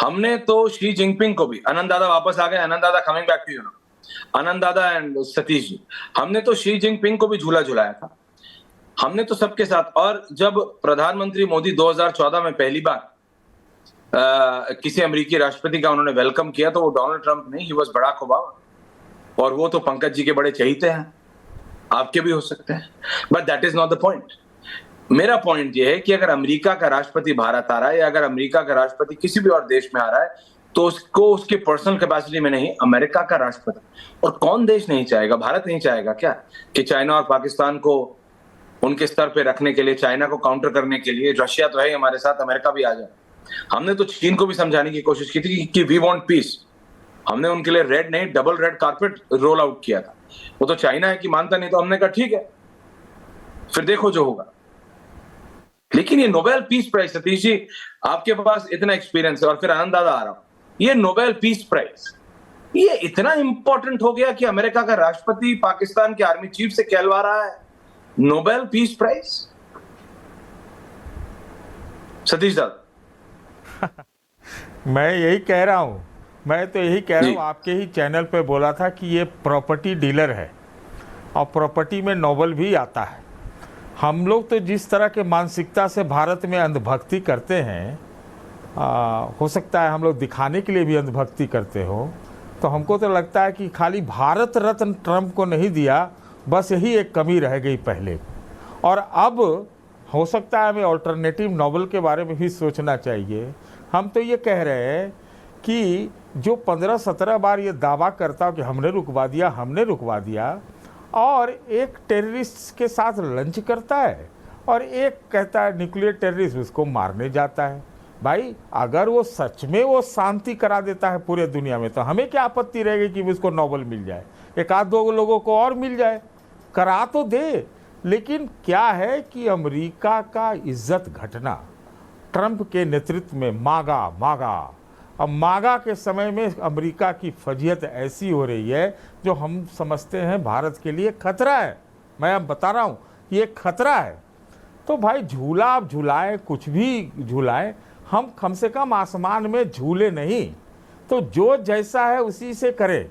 हमने तो Xi Jinping को भी, आनंद दादा वापस आ गए, आनंद दादा coming back to you know, Anand दादा एंड सतीश जी, हमने तो शी जिनपिंग को भी झूला झुलाया था। हमने तो सबके साथ, और जब प्रधानमंत्री मोदी 2014 में पहली बार किसी अमेरिकी राष्ट्रपति का उन्होंने वेलकम किया, तो वो डोनाल्ड ट्रंप नहीं, ही वाज बराक ओबामा। और वो तो पंकज जी के बड़े चहीते हैं, आपके भी हो सकते हैं, but that is not the point. मेरा पॉइंट ये है कि अगर अमेरिका का राष्ट्रपति भारत आ रहा है, या अगर अमेरिका का राष्ट्रपति किसी भी और देश में आ रहा है, तो उसको उसके पर्सनल कैपेसिटी में नहीं, अमेरिका का राष्ट्रपति। और कौन देश नहीं चाहेगा, भारत नहीं चाहेगा क्या कि चाइना और पाकिस्तान को उनके स्तर पे रखने के लिए, चाइना को काउंटर करने के लिए, रशिया तो है ही हमारे साथ, अमेरिका भी आ जाए। हमने तो चीन को भी समझाने की कोशिश की थी कि वी वांट पीस। हमने उनके लिए रेड नहीं, double red carpet roll out किया था। वो तो चाइना है कि मानता नहीं, तो हमने कहा ठीक है, फिर देखो जो होगा। लेकिन ये Nobel peace prize, Satish ji आपके पास इतना एक्सपीरियंस है, और फिर आनंद दादा आ रहा हूं, ये नोबेल पीस प्राइज ये इतना इंपॉर्टेंट हो गया कि अमेरिका का राष्ट्रपति पाकिस्तान के आर्मी चीफ से कहलवा रहा है नोबेल पीस प्राइज। सतीश दादा मैं यही कह रहा हूं, मैं तो यही कह रहा हूं, आपके ही चैनल पे बोला था कि ये प्रॉपर्टी डीलर है, और प्रॉपर्टी में नोबेल भी आता है। हम लोग तो जिस तरह के मानसिकता से भारत में अंधभक्ति करते हैं, हो सकता है हम लोग दिखाने के लिए भी अंधभक्ति करते हो, तो हमको तो लगता है कि खाली भारत रत्न ट्रंप को नहीं दिया, बस यही एक कमी रह गई पहले। और अब हो सकता है हमें ऑल्टरनेटिव नोबेल के बारे में भी सोचना चाहिए। हम तो ये कह रहे हैं कि जो 15-17 बार ये दावा करता हो कि हमने रुकवा दिया, और एक टेररिस्ट के साथ लंच करता है, और एक कहता है न्यूक्लियर टेररिस्ट, उसको मारने जाता है। भाई अगर वो सच में वो शांति करा देता है पूरे दुनिया में, तो हमें क्या आपत्ति रहेगी कि उसको नोबेल मिल जाए, एक आध दो लोगों को और मिल जाए, करा तो दे। लेकिन क्या है कि अमेरिका का इज्जत घटना ट्रंप के नेतृत्व में, मागा अब मागा के समय में अमेरिका की फजीहत ऐसी हो रही है जो हम समझते हैं भारत के लिए खतरा है। मैं अब बता रहा हूँ ये खतरा है। तो भाई झूला आप झूलाएं, कुछ भी झूलाएं, हम कम से कम आसमान में झूले नहीं। तो जो जैसा है उसी से करे,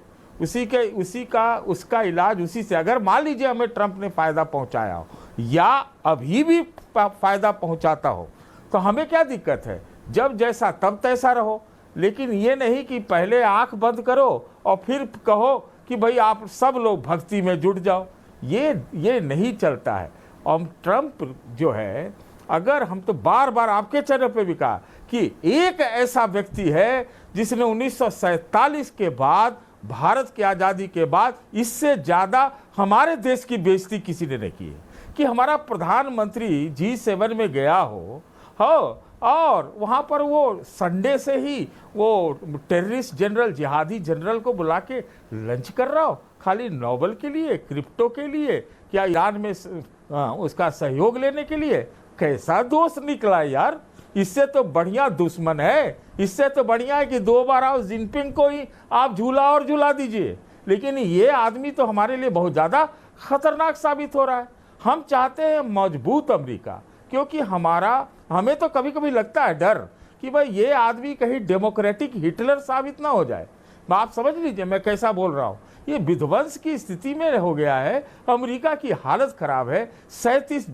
उसका इलाज उसी से। अगर मान लीजिए हमें ट्रंप ने फ़ायदा पहुंचाया हो, या अभी भी फ़ायदा पहुंचाता हो, तो हमें क्या दिक्कत है, जब जैसा तब तैसा रहो। लेकिन ये नहीं कि पहले आंख बंद करो और फिर कहो कि भाई आप सब लोग भक्ति में जुट जाओ, ये नहीं चलता है। और ट्रंप जो है, अगर हम तो बार बार आपके चैनल पे भी कहा कि एक ऐसा व्यक्ति है जिसने 1947 के बाद, भारत की आज़ादी के बाद, इससे ज़्यादा हमारे देश की बेइज्जती किसी ने नहीं की है, कि हमारा प्रधानमंत्री G7 में गया हो और वहाँ पर वो संडे से ही वो टेररिस्ट जनरल, जिहादी जनरल को बुला के लंच कर रहा हो, खाली नोबेल के लिए, क्रिप्टो के लिए, क्या ईरान में उसका सहयोग लेने के लिए। कैसा दोस्त निकला यार, इससे तो बढ़िया दुश्मन है। इससे तो बढ़िया है कि 2 बार आप जिनपिंग को ही आप झूला दीजिए। लेकिन ये आदमी तो हमारे लिए बहुत ज़्यादा खतरनाक साबित हो रहा है। हम चाहते हैं मजबूत अमेरिका, क्योंकि हमें तो कभी कभी लगता है डर कि भाई ये आदमी कहीं डेमोक्रेटिक हिटलर साबित ना हो जाए। आप समझ लीजिए मैं कैसा बोल रहा हूँ। ये विध्वंस की स्थिति में हो गया है, अमेरिका की हालत खराब है। 37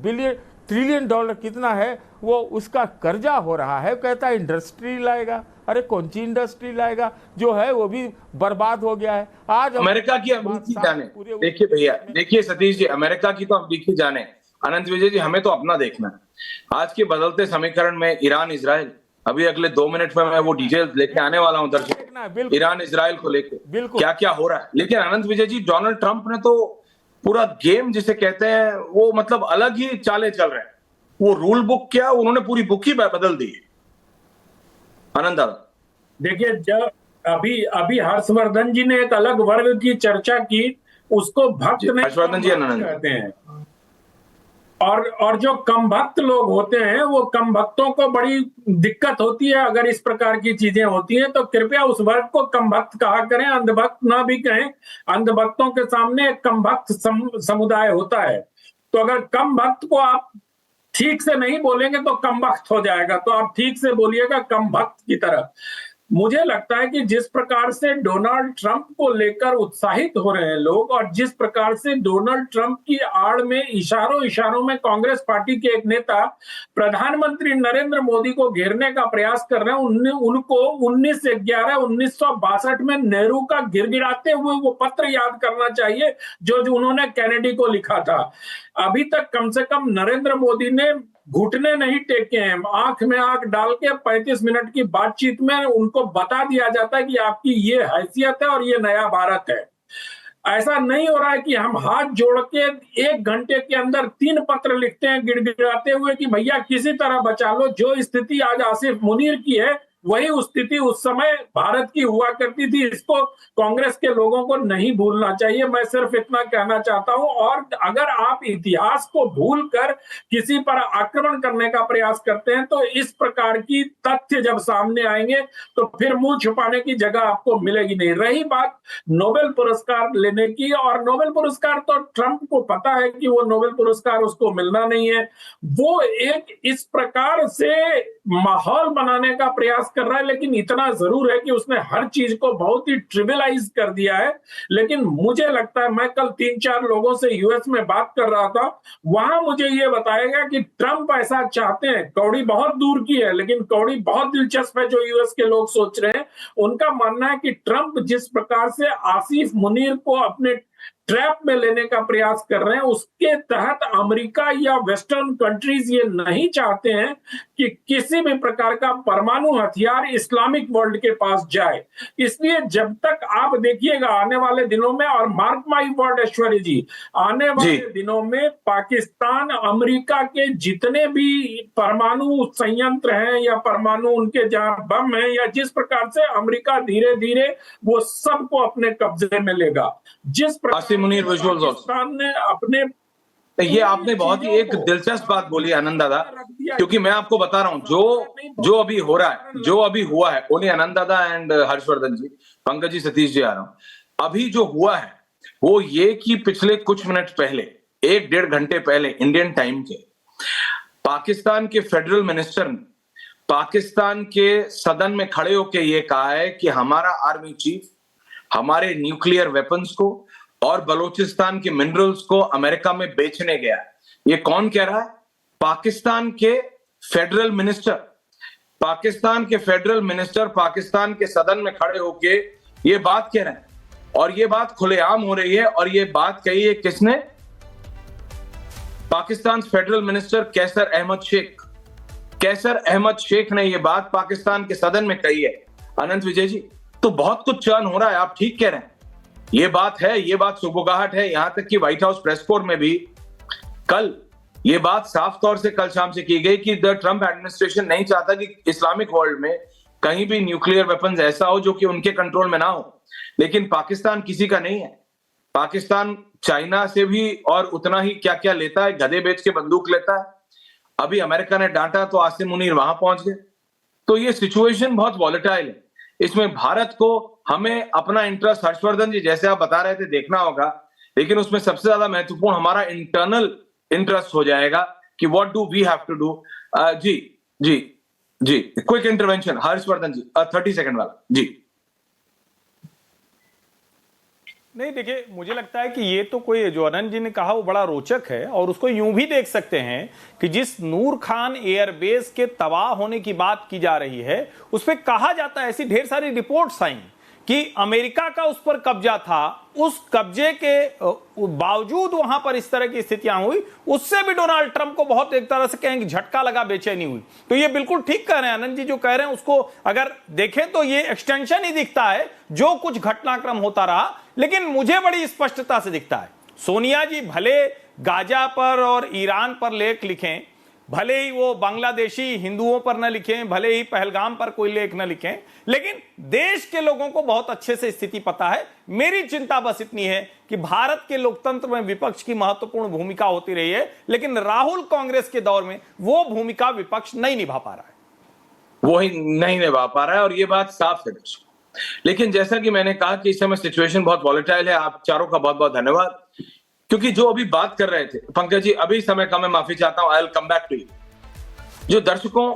ट्रिलियन डॉलर कितना है वो उसका कर्जा हो रहा है। कहता है इंडस्ट्री लाएगा, अरे कौन सी इंडस्ट्री लाएगा, जो है वो भी बर्बाद हो गया है। आज अमेरिका की अमरीकी जाने, देखिए भैया, देखिए सतीश जी, अमेरिका की तो अमरीकी जाने, अनंत विजय जी हमें तो अपना देखना है। आज के बदलते समीकरण में ईरान इजराइल, अभी अगले 2 मिनट में मैं वो डिटेल्स लेके आने वाला हूं दर्शक, ईरान इजराइल को लेकर क्या क्या हो रहा है। लेकिन अनंत विजय जी, डोनाल्ड ट्रंप ने तो पूरा गेम जिसे कहते हैं वो मतलब अलग ही चाले चल रहे हैं। वो रूल बुक क्या, उन्होंने पूरी बुक ही बदल दी। आनंद दादा देखिए, जब अभी हर्षवर्धन जी ने एक अलग वर्ग की चर्चा की, उसको भक्त नहीं, हर्षवर्धन जी कहते हैं। और जो कम भक्त लोग होते हैं, वो कम भक्तों को बड़ी दिक्कत होती है अगर इस प्रकार की चीजें होती हैं। तो कृपया उस वर्ग को कम भक्त कहा करें, अंधभक्त ना भी कहें। अंधभक्तों के सामने एक कम भक्त समुदाय होता है। तो अगर कम भक्त को आप ठीक से नहीं बोलेंगे तो कम भक्त हो जाएगा, तो आप ठीक से बोलिएगा कम भक्त की तरह। मुझे लगता है कि जिस प्रकार से डोनाल्ड ट्रंप को लेकर उत्साहित हो रहे हैं लोग और जिस प्रकार से डोनाल्ड ट्रंप की आड़ में इशारों इशारों में कांग्रेस पार्टी के एक नेता प्रधानमंत्री नरेंद्र मोदी को घेरने का प्रयास कर रहे हैं, उनको 19/11/1962 में नेहरू का गिड़गिड़ाते हुए वो पत्र याद करना चाहिए जो उन्होंने कैनेडी को लिखा था। अभी तक कम से कम नरेंद्र मोदी ने घुटने नहीं टेके हैं, आंख में आंख डाल के 35 मिनट की बातचीत में उनको बता दिया जाता है कि आपकी ये हैसियत है और ये नया भारत है। ऐसा नहीं हो रहा है कि हम हाथ जोड़ के 1 घंटे के अंदर 3 पत्र लिखते हैं गिड़गिड़ाते हुए कि भैया किसी तरह बचा लो। जो स्थिति आज आसिफ मुनीर की है वही स्थिति उस समय भारत की हुआ करती थी। इसको कांग्रेस के लोगों को नहीं भूलना चाहिए। मैं सिर्फ इतना कहना चाहता हूं। और अगर आप इतिहास को भूलकर किसी पर आक्रमण करने का प्रयास करते हैं तो इस प्रकार की तथ्य जब सामने आएंगे तो फिर मुंह छुपाने की जगह आपको मिलेगी नहीं। रही बात नोबेल पुरस्कार लेने की, और नोबेल पुरस्कार तो ट्रंप को पता है कि वो नोबेल पुरस्कार उसको मिलना नहीं है। वो एक इस प्रकार से माहौल बनाने का प्रयास कर रहा है, लेकिन इतना जरूर है कि उसने हर चीज को बहुत ही ट्रिविलाइज कर दिया है। लेकिन मुझे लगता है, मैं कल 3-4 लोगों से यूएस में बात कर रहा था, वहां मुझे ये बताएगा कि ट्रंप ऐसा चाहते हैं। कौड़ी बहुत दूर की है लेकिन कौड़ी बहुत दिलचस्प है जो यूएस के लोग सोच रहे हैं। उनका मानना है कि ट्रंप जिस प्रकार से आसिफ मुनीर को अपने ट्रैप में लेने का प्रयास कर रहे हैं उसके तहत अमेरिका या वेस्टर्न कंट्रीज ये नहीं चाहते हैं कि किसी भी प्रकार का परमाणु हथियार इस्लामिक वर्ल्ड के पास जाए। इसलिए जब तक आप देखिएगा आने वाले दिनों में, और मार्क माई वर्ड ऐश्वर्य जी, आने वाले दिनों में पाकिस्तान अमेरिका के जितने भी परमाणु संयंत्र हैं या परमाणु उनके जहां बम है या जिस प्रकार से अमेरिका धीरे धीरे वो सबको अपने कब्जे में लेगा। जिस प्रकार मुनीर पाकिस्तान ने अपने, ये आपने बहुत ही एक दिलचस्प बात बोली आनंद दादा, क्योंकि मैं आपको बता रहा हूं जो अभी हो रहा है, जो अभी हुआ है, ओनली आनंद दादा एंड हर्षवर्धन जी, पंकज जी, सतीश जी आ रहा हूं। अभी जो हुआ है वो ये कि पिछले कुछ मिनट पहले, 1-1.5 घंटे पहले इंडियन टाइम के, पाकिस्तान के फेडरल मिनिस्टर ने पाकिस्तान के सदन में खड़े होकर ये कहा है कि हमारा आर्मी चीफ हमारे न्यूक्लियर वेपन्स को और बलूचिस्तान के मिनरल्स को अमेरिका में बेचने गया है। ये कौन कह रहा है? पाकिस्तान के फेडरल मिनिस्टर। पाकिस्तान के फेडरल मिनिस्टर पाकिस्तान के सदन में खड़े होके ये बात कह रहे हैं, और ये बात खुलेआम हो रही है। और ये बात कही है किसने? पाकिस्तान फेडरल मिनिस्टर कैसर अहमद शेख। कैसर अहमद शेख ने ये बात पाकिस्तान के सदन में कही है। अनंत विजय जी, तो बहुत कुछ चर्न हो रहा है, आप ठीक कह रहे हैं। ये बात है, ये बात सुबुगाहट है। यहां तक कि व्हाइट हाउस प्रेस कोर में भी कल ये बात साफ तौर से कल शाम से की गई कि द ट्रंप एडमिनिस्ट्रेशन नहीं चाहता कि इस्लामिक वर्ल्ड में कहीं भी न्यूक्लियर वेपन्स ऐसा हो जो कि उनके कंट्रोल में ना हो। लेकिन पाकिस्तान किसी का नहीं है। पाकिस्तान चाइना से भी और उतना ही क्या क्या लेता है, गधे बेच के बंदूक लेता है। अभी अमेरिका ने डांटा तो आसिम मुनीर वहां पहुंच गए। तो ये सिचुएशन बहुत वॉलेटाइल है। इसमें भारत को, हमें अपना इंटरेस्ट, हर्षवर्धन जी जैसे आप बता रहे थे, देखना होगा, लेकिन उसमें सबसे ज्यादा महत्वपूर्ण हमारा इंटरनल इंटरेस्ट हो जाएगा कि what do we have to do. जी जी जी, quick intervention Harshvardhan ji, 30 second वाला जी। नहीं, देखिए, मुझे लगता है कि ये तो कोई, जो अनंत जी ने कहा वो बड़ा रोचक है, और उसको यूं भी देख सकते हैं कि जिस नूर खान एयरबेस के तबाह होने की बात की जा रही है उस पर कहा जाता है, ऐसी ढेर सारी रिपोर्ट्स आई कि अमेरिका का उस पर कब्जा था, उस कब्जे के बावजूद वहां पर इस तरह की स्थितियां हुई, उससे भी डोनाल्ड ट्रंप को बहुत एक तरह से कहेंगे झटका लगा, बेचैनी हुई। तो ये बिल्कुल ठीक कह रहे हैं आनंद जी, जो कह रहे हैं उसको अगर देखें तो ये एक्सटेंशन ही दिखता है जो कुछ घटनाक्रम होता रहा। लेकिन मुझे बड़ी स्पष्टता से दिखता है, सोनिया जी भले गाजा पर और ईरान पर लेख लिखें, भले ही वो बांग्लादेशी हिंदुओं पर न लिखें, भले ही पहलगाम पर कोई लेख न लिखें, लेकिन देश के लोगों को बहुत अच्छे से स्थिति पता है। मेरी चिंता बस इतनी है कि भारत के लोकतंत्र में विपक्ष की महत्वपूर्ण भूमिका होती रही है, लेकिन राहुल कांग्रेस के दौर में वो भूमिका विपक्ष नहीं निभा पा रहा है, वो ही नहीं निभा पा रहा है, और ये बात साफ है। लेकिन जैसा कि मैंने कहा कि इस समय सिचुएशन बहुत वॉलेटाइल है। आप चारों का बहुत बहुत धन्यवाद, क्योंकि जो अभी बात कर रहे थे पंकज जी, अभी समय कम है, माफी चाहता हूं, I will come back to you. जो दर्शकों